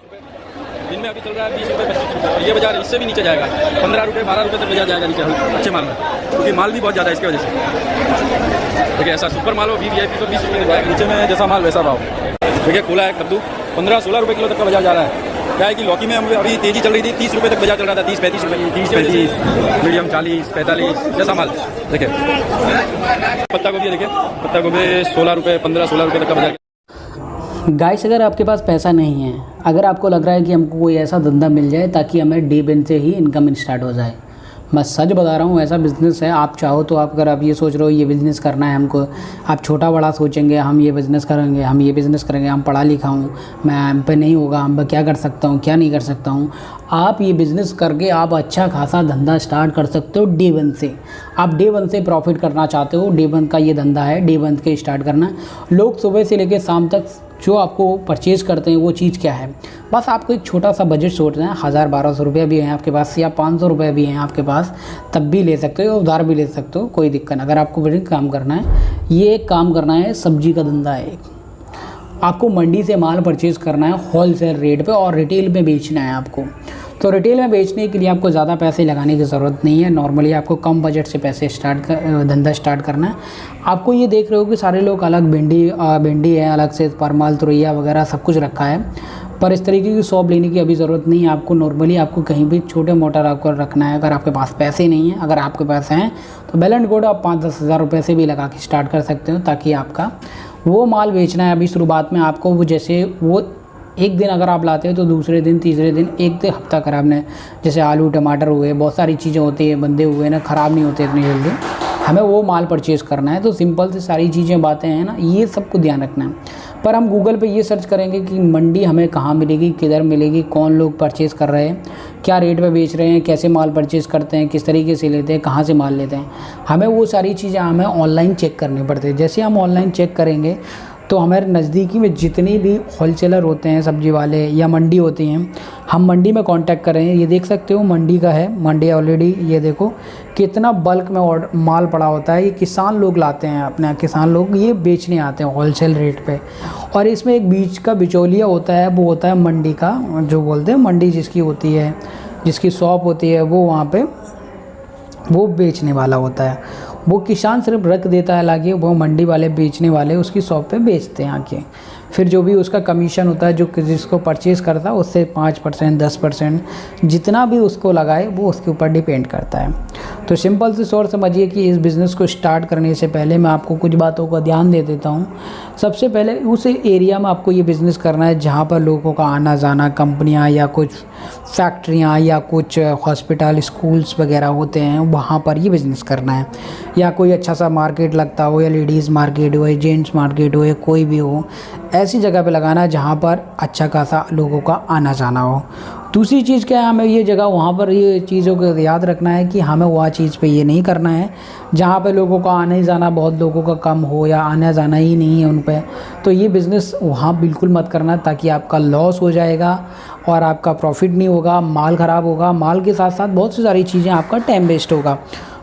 दिन में अभी चल रहा है 20 रुपये 25 रुपये, और ये बाजार इससे भी नीचे जाएगा, 15 रुपये 12 रुपये तक बाजार जाएगा नीचे अच्छे माल में, क्योंकि माल भी बहुत ज़्यादा है इसकी वजह से। देखिए ऐसा सुपर माल हो VIP तो 20 रुपये मिल नीचे में जैसा माल वैसा भाव। देखिए खुला है कद्दू 15-16 रुपये किलो तक का बाजार जा रहा है। क्या है कि लौकी में अभी तेज़ी चल रही थी, 30 रुपये तक बाजार चल रहा था, 30-35 रुपये, 30-35 मीडियम 40-45 जैसा माल। देखिए पत्ता गोभी, देखिए पत्ता गोभी 16 रुपये 15-16 रुपये तक का बाजार। गाइस, अगर आपके पास पैसा नहीं है, अगर आपको लग रहा है कि हमको कोई ऐसा धंधा मिल जाए ताकि हमें डे वन से ही इनकम स्टार्ट हो जाए, मैं सच बता रहा हूँ, ऐसा बिज़नेस है। आप चाहो तो अगर आप ये सोच रहे हो ये बिज़नेस करना है हमको, आप छोटा बड़ा सोचेंगे, हम ये बिज़नेस करेंगे, हम ये बिज़नेस करेंगे, हम पढ़ा लिखा हूँ, मैं हम पे नहीं होगा, हम पे क्या कर सकता हूँ, क्या नहीं कर सकता हूँ। आप ये बिज़नेस करके आप अच्छा खासा धंधा स्टार्ट कर सकते हो डे वन से। आप डे वन से प्रॉफिट करना चाहते हो, डे वन का ये धंधा है, डे वन के स्टार्ट करना। लोग सुबह से लेकर शाम तक जो आपको परचेज़ करते हैं वो चीज़ क्या है, बस आपको एक छोटा सा बजट सोचना है। 1000-1200 रुपये भी हैं आपके पास या 500 रुपये भी हैं आपके पास, तब भी ले सकते हो, उधार भी ले सकते हो, कोई दिक्कत नहीं। अगर आपको बड़ी काम करना है, ये एक काम करना है, सब्जी का धंधा है। आपको मंडी से माल परचेज़ करना है होलसेल रेट पे और रिटेल में बेचना है आपको। तो रिटेल में बेचने के लिए आपको ज़्यादा पैसे लगाने की ज़रूरत नहीं है। नॉर्मली आपको कम बजट से पैसे धंधा स्टार्ट करना है। आपको ये देख रहे हो कि सारे लोग अलग भिंडी है, अलग से परमल तुरैया वगैरह सब कुछ रखा है, पर इस तरीके की शॉप लेने की अभी ज़रूरत नहीं है आपको। नॉर्मली आपको कहीं भी छोटे मोटा आपको रखना है। अगर आपके पास पैसे नहीं हैं, अगर आपके पास हैं तो वेल एंड गुड, आप 5-10 हज़ार रुपये से भी लगा के स्टार्ट कर सकते हो, ताकि आपका वो माल बेचना है। अभी शुरुआत में आपको वो जैसे वो एक दिन अगर आप लाते हो तो दूसरे दिन तीसरे दिन एक हफ्ता ख़राब नहीं, जैसे आलू टमाटर हुए, बहुत सारी चीज़ें होती है, बंदे हुए ना, ख़राब नहीं होते इतनी जल्दी। हमें वो माल परचेज़ करना है, तो सिंपल से सारी चीज़ें बातें हैं ना, ये सबको ध्यान रखना है। पर हम गूगल पे ये सर्च करेंगे कि मंडी हमें कहाँ मिलेगी, किधर मिलेगी, कौन लोग परचेज़ कर रहे हैं, क्या रेट पे बेच रहे हैं, कैसे माल परचेज़ करते हैं, किस तरीके से लेते हैं, कहाँ से माल लेते हैं, हमें वो सारी चीज़ें हमें ऑनलाइन चेक करनी पड़ती है। जैसे हम ऑनलाइन चेक करेंगे तो हमारे नज़दीकी में जितने भी होलसेलर होते हैं, सब्जी वाले या मंडी होती हैं, हम मंडी में कांटेक्ट करें। ये देख सकते हो मंडी का है, मंडी ऑलरेडी ये देखो कितना बल्क में माल पड़ा होता है। ये किसान लोग लाते हैं, अपने किसान लोग ये बेचने आते हैं होलसेल रेट पे। और इसमें एक बीच का बिचौलिया होता है, वो होता है मंडी का, जो बोलते हैं मंडी जिसकी होती है, जिसकी शॉप होती है, वो वहाँ पे वो बेचने वाला होता है। वो किसान सिर्फ रख देता है लाके, वो मंडी वाले बेचने वाले उसकी शॉप पे बेचते हैं आके। फिर जो भी उसका कमीशन होता है, जो जिसको परचेज़ करता है, उससे 5% 10% जितना भी उसको लगाए वो उसके ऊपर डिपेंड करता है। तो सिंपल से शॉर्ट समझिए कि इस बिज़नेस को स्टार्ट करने से पहले मैं आपको कुछ बातों का ध्यान दे देता हूँ। सबसे पहले उस एरिया में आपको ये बिज़नेस करना है जहाँ पर लोगों का आना जाना, कंपनियाँ या कुछ फैक्ट्रियाँ या कुछ हॉस्पिटल स्कूल्स वगैरह होते हैं, वहाँ पर ये बिज़नेस करना है। या कोई अच्छा सा मार्केट लगता हो, या लेडीज़ मार्केट हो, या जेंट्स मार्केट हो, या कोई भी हो, ऐसी जगह पे लगाना है जहाँ पर अच्छा खासा लोगों का आना जाना हो। दूसरी चीज़ क्या है, हमें ये जगह वहाँ पर ये चीज़ों को याद रखना है कि हमें वह चीज़ पे ये नहीं करना है जहाँ पे लोगों का आने जाना, बहुत लोगों का कम हो या आना जाना ही नहीं है उन पे। तो ये बिज़नेस वहाँ बिल्कुल मत करना, ताकि आपका लॉस हो जाएगा और आपका प्रॉफिट नहीं होगा, माल ख़राब होगा, माल के साथ साथ बहुत सी सारी चीज़ें, आपका टाइम वेस्ट होगा।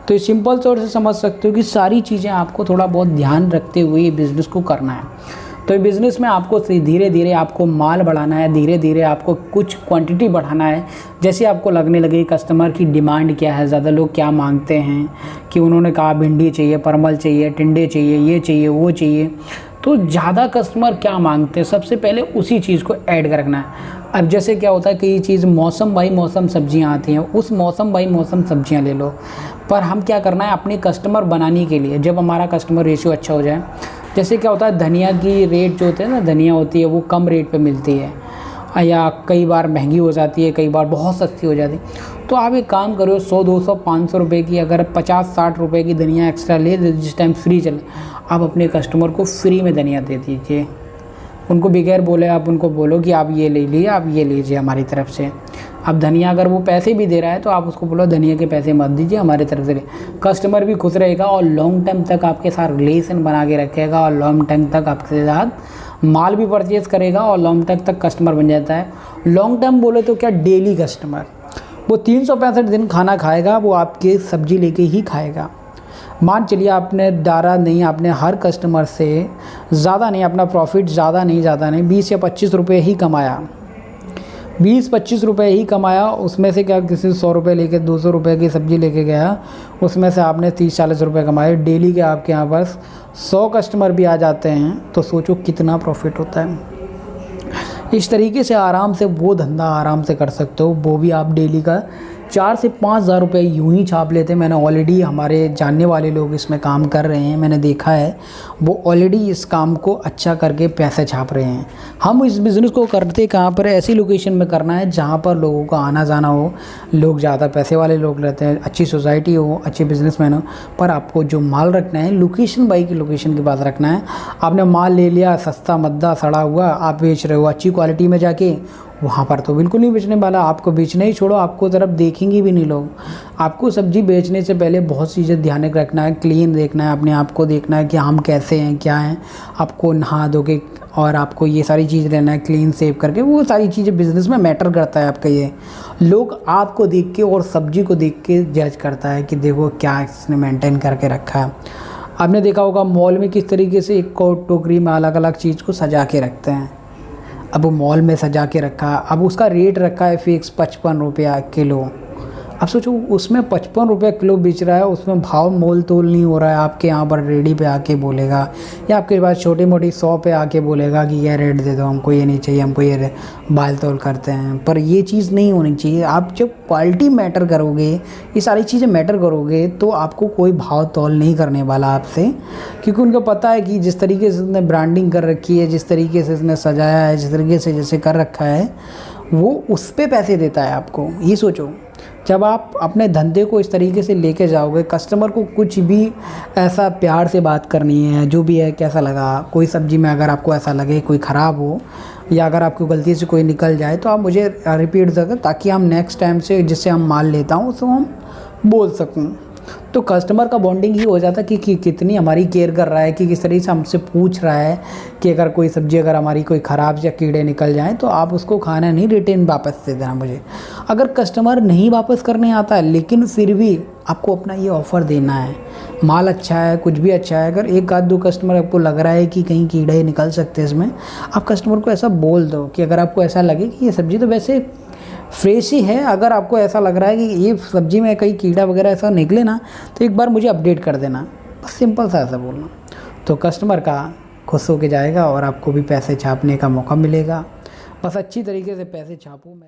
तो ये सिंपल तौर से समझ सकते हो कि सारी चीज़ें आपको थोड़ा बहुत ध्यान रखते हुए ये बिज़नेस को करना है। तो ये बिज़नेस में आपको धीरे धीरे आपको माल बढ़ाना है, धीरे धीरे आपको कुछ क्वांटिटी बढ़ाना है। जैसे आपको लगने लगे कस्टमर की डिमांड क्या है, ज़्यादा लोग क्या मांगते हैं, कि उन्होंने कहा भिंडी चाहिए, परमल चाहिए, टिंडे चाहिए, ये चाहिए, वो चाहिए, तो ज़्यादा कस्टमर क्या मांगते हैं, सबसे पहले उसी चीज़ को ऐड कर रखना है। अब जैसे क्या होता है, कई चीज़ मौसम बाई मौसम सब्जियां आती हैं, उस मौसम बाई मौसम सब्जियां ले लो। पर हम क्या करना है, अपने कस्टमर बनाने के लिए, जब हमारा कस्टमर रेशियो अच्छा हो जाए, जैसे क्या होता है धनिया की रेट जो होते हैं ना, धनिया होती है वो कम रेट पे मिलती है, या कई बार महंगी हो जाती है, कई बार बहुत सस्ती हो जाती है। तो आप एक काम करो, 100 200 500 रुपये की, अगर 50-60 रुपये की धनिया एक्स्ट्रा ले दे, जिस टाइम फ्री चले, आप अपने कस्टमर को फ्री में धनिया दे दीजिए। उनको बगैर बोले आप उनको बोलो कि आप ये ले लीजिए, आप ये लीजिए हमारी तरफ से। अब धनिया अगर वो पैसे भी दे रहा है तो आप उसको बोलो धनिया के पैसे मत दीजिए, हमारी तरफ से। कस्टमर भी खुश रहेगा और लॉन्ग टाइम तक आपके साथ रिलेशन बना के रखेगा, और लॉन्ग टाइम तक आपके साथ माल भी परचेज़ करेगा, और लॉन्ग टाइम तक कस्टमर बन जाता है। लॉन्ग टाइम बोले तो क्या, डेली कस्टमर, वो 365 दिन खाना खाएगा, वो आपके सब्जी लेके ही खाएगा। मान चलिए आपने डारा नहीं, आपने हर कस्टमर से ज़्यादा नहीं, अपना प्रॉफिट ज़्यादा नहीं 20 या 25 रुपये ही कमाया, 20-25 रुपये ही कमाया, उसमें से क्या किसी 100 रुपये लेके 200 रुपये की सब्ज़ी लेके गया, उसमें से आपने 30-40 रुपये कमाए। डेली के आपके यहाँ पास 100 कस्टमर भी आ जाते हैं तो सोचो कितना प्रॉफिट होता है। इस तरीके से आराम से वो धंधा आराम से कर सकते हो, वो भी आप डेली का 4 से 5 हज़ार रुपये यूँ ही छाप लेते हैं। मैंने ऑलरेडी, हमारे जानने वाले लोग इसमें काम कर रहे हैं, मैंने देखा है, वो ऑलरेडी इस काम को अच्छा करके पैसे छाप रहे हैं। हम इस बिज़नेस को करते कहाँ पर, ऐसी लोकेशन में करना है जहाँ पर लोगों का आना जाना हो, लोग ज़्यादा पैसे वाले लोग रहते हैं, अच्छी सोसाइटी हो, अच्छे बिजनेसमैन हो। पर आपको जो माल रखना है लोकेशन बाई की लोकेशन के पास रखना है। आपने माल ले लिया सस्ता मद्दा सड़ा हुआ, आप बेच रहे हो अच्छी क्वालिटी में जाके, वहाँ पर तो बिल्कुल नहीं बेचने वाला। आपको बेचना ही छोड़ो, आपको तरफ देखेंगे भी नहीं लोग। आपको सब्ज़ी बेचने से पहले बहुत चीज़ें ध्यान रखना है, क्लीन देखना है, अपने आप को देखना है कि हम कैसे हैं, क्या हैं। आपको नहा धो के और आपको ये सारी चीज़ रहना है क्लीन सेव करके, वो सारी चीज़ें बिज़नेस में मैटर करता है आपका। ये लोग आपको देख के और सब्ज़ी को देख के जज करता है कि देखो क्या इसने मेंटेन करके रखा है। आपने देखा होगा मॉल में किस तरीके से एक टोकरी में अलग अलग चीज़ को सजा के रखते हैं। अब वो मॉल में सजा के रखा, अब उसका रेट रखा है फिक्स 55 रुपया किलो। अब सोचो उसमें 55 रुपये किलो बेच रहा है, उसमें भाव मोल तोल नहीं हो रहा है। आपके यहाँ पर रेडी पे आके बोलेगा या आपके पास छोटी मोटी शॉप पे आके बोलेगा कि ये रेट दे दो, हमको ये नहीं चाहिए, हमको ये बाल तोल करते हैं। पर ये चीज़ नहीं होनी चाहिए। आप जब क्वालिटी मैटर करोगे, ये सारी चीज़ें मैटर करोगे, तो आपको कोई भाव तोल नहीं करने वाला आपसे, क्योंकि उनको पता है कि जिस तरीके से इसने ब्रांडिंग कर रखी है, जिस तरीके से इसने सजाया है, जिस तरीके से जैसे कर रखा है, वो उस पर पैसे देता है आपको। ये सोचो, जब आप अपने धंधे को इस तरीके से लेके जाओगे, कस्टमर को कुछ भी ऐसा प्यार से बात करनी है, जो भी है कैसा लगा, कोई सब्ज़ी में अगर आपको ऐसा लगे कोई ख़राब हो या अगर आपको गलती से कोई निकल जाए तो आप मुझे रिपीट कर, ताकि हम नेक्स्ट टाइम से जिससे हम माल लेता हूँ उसको हम बोल सकूँ। तो कस्टमर का बॉन्डिंग ही हो जाता कि कितनी हमारी केयर कर रहा है, कि किस तरीके से हमसे पूछ रहा है कि अगर कोई सब्ज़ी अगर हमारी कोई ख़राब या कीड़े निकल जाएं तो आप उसको खाना नहीं, रिटर्न वापस दे देना मुझे। अगर कस्टमर नहीं वापस करने आता है, लेकिन फिर भी आपको अपना ये ऑफ़र देना है, माल अच्छा है, कुछ भी अच्छा है, अगर एक आध दो कस्टमर आपको लग रहा है कि कहीं कीड़े निकल सकते हैं इसमें, आप कस्टमर को ऐसा बोल दो कि अगर आपको ऐसा लगे कि ये सब्ज़ी तो वैसे फ्रेश ही है, अगर आपको ऐसा लग रहा है कि ये सब्ज़ी में कहीं कीड़ा वगैरह ऐसा निकले ना तो एक बार मुझे अपडेट कर देना। बस सिंपल सा ऐसा बोलना, तो कस्टमर का खुश होके जाएगा और आपको भी पैसे छापने का मौका मिलेगा। बस अच्छी तरीके से पैसे छापो। मैं